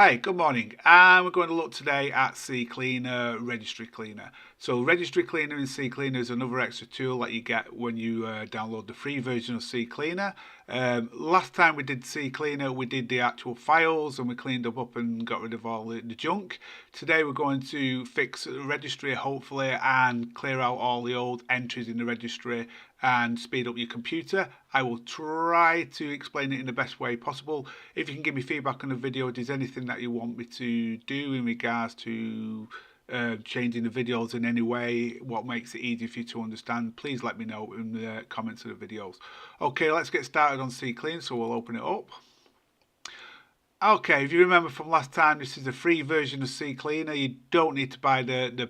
Hi, good morning. And we're going to look today at Ccleaner, Registry Cleaner. So Registry Cleaner in Ccleaner is another extra tool that you get when you download the free version of Ccleaner. Last time we did Ccleaner, we did the actual files and we cleaned up and got rid of all the junk. Today we're going to fix the registry hopefully and clear out all the old entries in the registry and speed up your computer. I will try to explain it in the best way possible. If you can give me feedback on the video, if there's anything that you want me to do in regards to changing the videos in any way, what makes it easy for you to understand, please let me know in the comments of the videos. Okay, let's get started on Ccleaner, so we'll open it up. Okay, if you remember from last time, this is a free version of Ccleaner. You don't need to buy the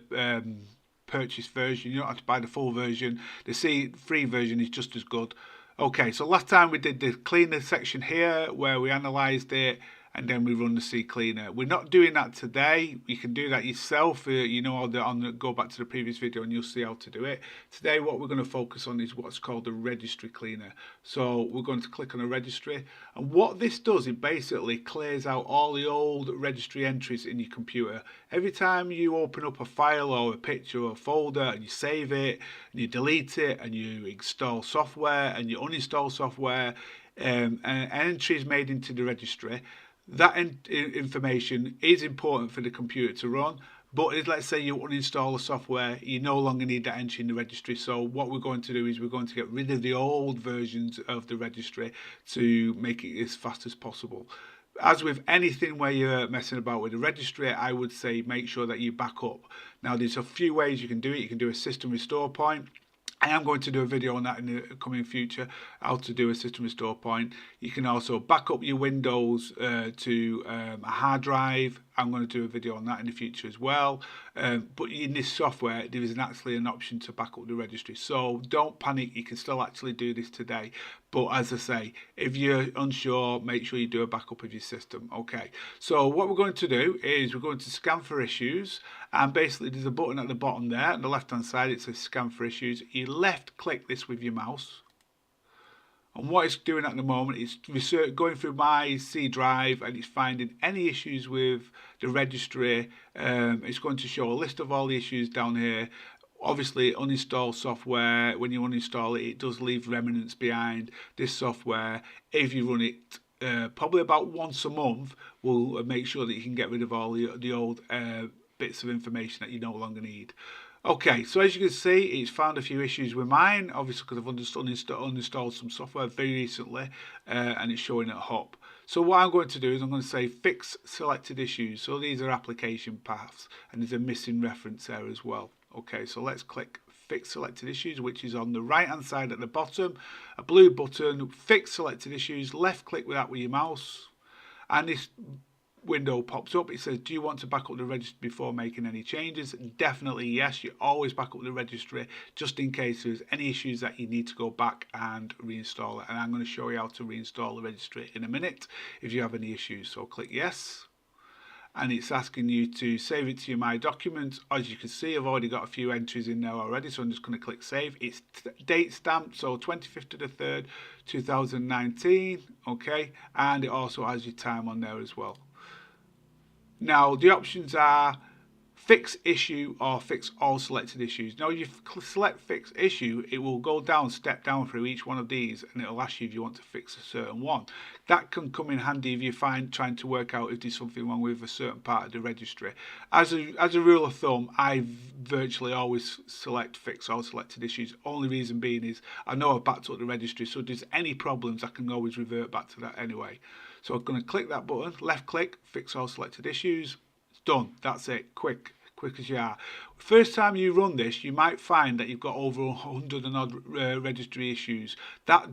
purchase version. You don't have to buy the full version. The free version is just as good. Okay, so last time we did the cleaner section here where we analysed it and then we run the Ccleaner. We're not doing that today. You can do that yourself. Go back to the previous video and you'll see how to do it. Today what we're going to focus on is what's called the registry cleaner. So we're going to click on a registry, and what this does, it basically clears out all the old registry entries in your computer. Every time you open up a file or a picture or a folder and you save it and you delete it and you install software and you uninstall software, and entries made into the registry, that information is important for the computer to run. But let's say you uninstall the software, you no longer need that entry in the registry. So what we're going to do is we're going to get rid of the old versions of the registry to make it as fast as possible. As with anything where you're messing about with the registry, I would say make sure that you back up. Now there's a few ways you can do it. You can do a system restore point. I am going to do a video on that in the coming future, how to do a system restore point. You can also back up your Windows to a hard drive. I'm going to do a video on that in the future as well. But in this software, there is actually an option to back up the registry. So don't panic, you can still actually do this today. But as I say, if you're unsure, make sure you do a backup of your system. Okay, so what we're going to do is we're going to scan for issues. And basically there's a button at the bottom there, on the left hand side, it says scan for issues. You left click this with your mouse. And what it's doing at the moment is going through my C drive and it's finding any issues with the registry. It's going to show a list of all the issues down here. Obviously, uninstall software, when you uninstall it, it does leave remnants behind. This software, if you run it probably about once a month, will make sure that you can get rid of all the old bits of information that you no longer need. Okay, so as you can see, it's found a few issues with mine, obviously because I've uninstalled some software very recently, and it's showing at hop. So what I'm going to do is I'm going to say fix selected issues. So these are application paths, and there's a missing reference there as well. Okay, so let's click fix selected issues, which is on the right hand side at the bottom, a blue button, fix selected issues, left click with that with your mouse, and this window pops up. It says, do you want to back up the registry before making any changes? Definitely yes. You always back up the registry just in case there's any issues that you need to go back and reinstall it, and I'm going to show you how to reinstall the registry in a minute if you have any issues. So click yes, and it's asking you to save it to your My Documents. As you can see, I've already got a few entries in there already, so I'm just going to click save. It's date stamped, so 25th of the 3rd 2019. Okay, and it also has your time on there as well. Now the options are fix issue or fix all selected issues. Now you select fix issue, it will go down, step down through each one of these, and it'll ask you if you want to fix a certain one. That can come in handy if you're trying to work out if there's something wrong with a certain part of the registry. As a rule of thumb, I virtually always select fix all selected issues. Only reason being is I know I've backed up the registry, so if there's any problems I can always revert back to that anyway. So I'm going to click that button, left click, fix all selected issues. It's done. That's it. Quick as you are. First time you run this, you might find that you've got over 100 and odd registry issues.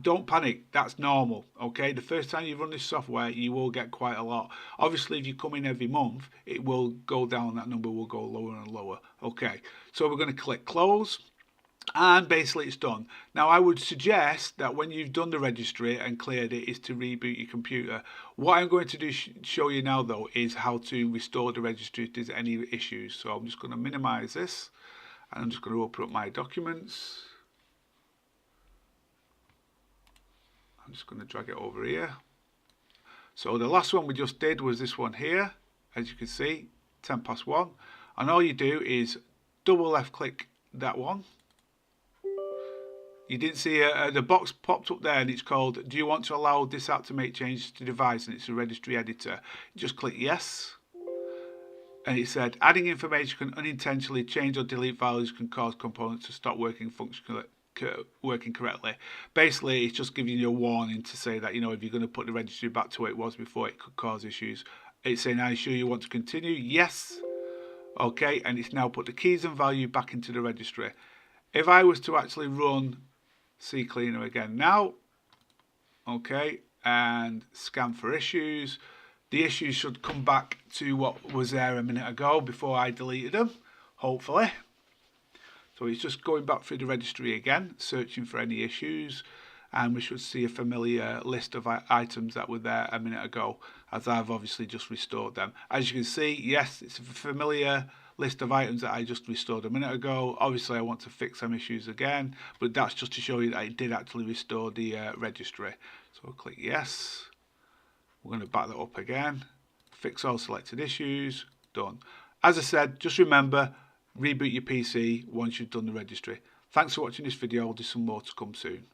Don't panic, that's normal. Okay, the first time you run this software, you will get quite a lot. Obviously, if you come in every month, it will go down, that number will go lower and lower. Okay, so we're going to click close. And basically it's done. Now I would suggest that when you've done the registry and cleared it is to reboot your computer. What I'm going to do show you now though is how to restore the registry if there's any issues. So I'm just going to minimize this and I'm just going to open up My Documents. I'm just going to drag it over here. So the last one we just did was this one here. as you can see, 10 past 1. And all you do is double left click that one. You didn't see the box popped up there and it's called, do you want to allow this app to make changes to device? And it's a registry editor. Just click yes. And it said, adding information can unintentionally change or delete values, can cause components to stop working correctly. Basically, it's just giving you a warning to say that, you know, if you're going to put the registry back to where it was before, it could cause issues. It's saying, are you sure you want to continue? Yes. Okay, and it's now put the keys and value back into the registry. If I was to actually run Ccleaner again now, okay, and scan for issues, the issues should come back to what was there a minute ago before I deleted them, hopefully. So it's just going back through the registry again, searching for any issues, and we should see a familiar list of items that were there a minute ago, as I've obviously just restored them. As you can see, yes, it's a familiar list of items that I just restored a minute ago. Obviously I want to fix some issues again, but that's just to show you that I did actually restore the registry. So I'll click yes. We're going to back that up again. Fix all selected issues. Done. As I said, just remember, reboot your PC once you've done the registry. Thanks for watching this video. There's some more to come soon.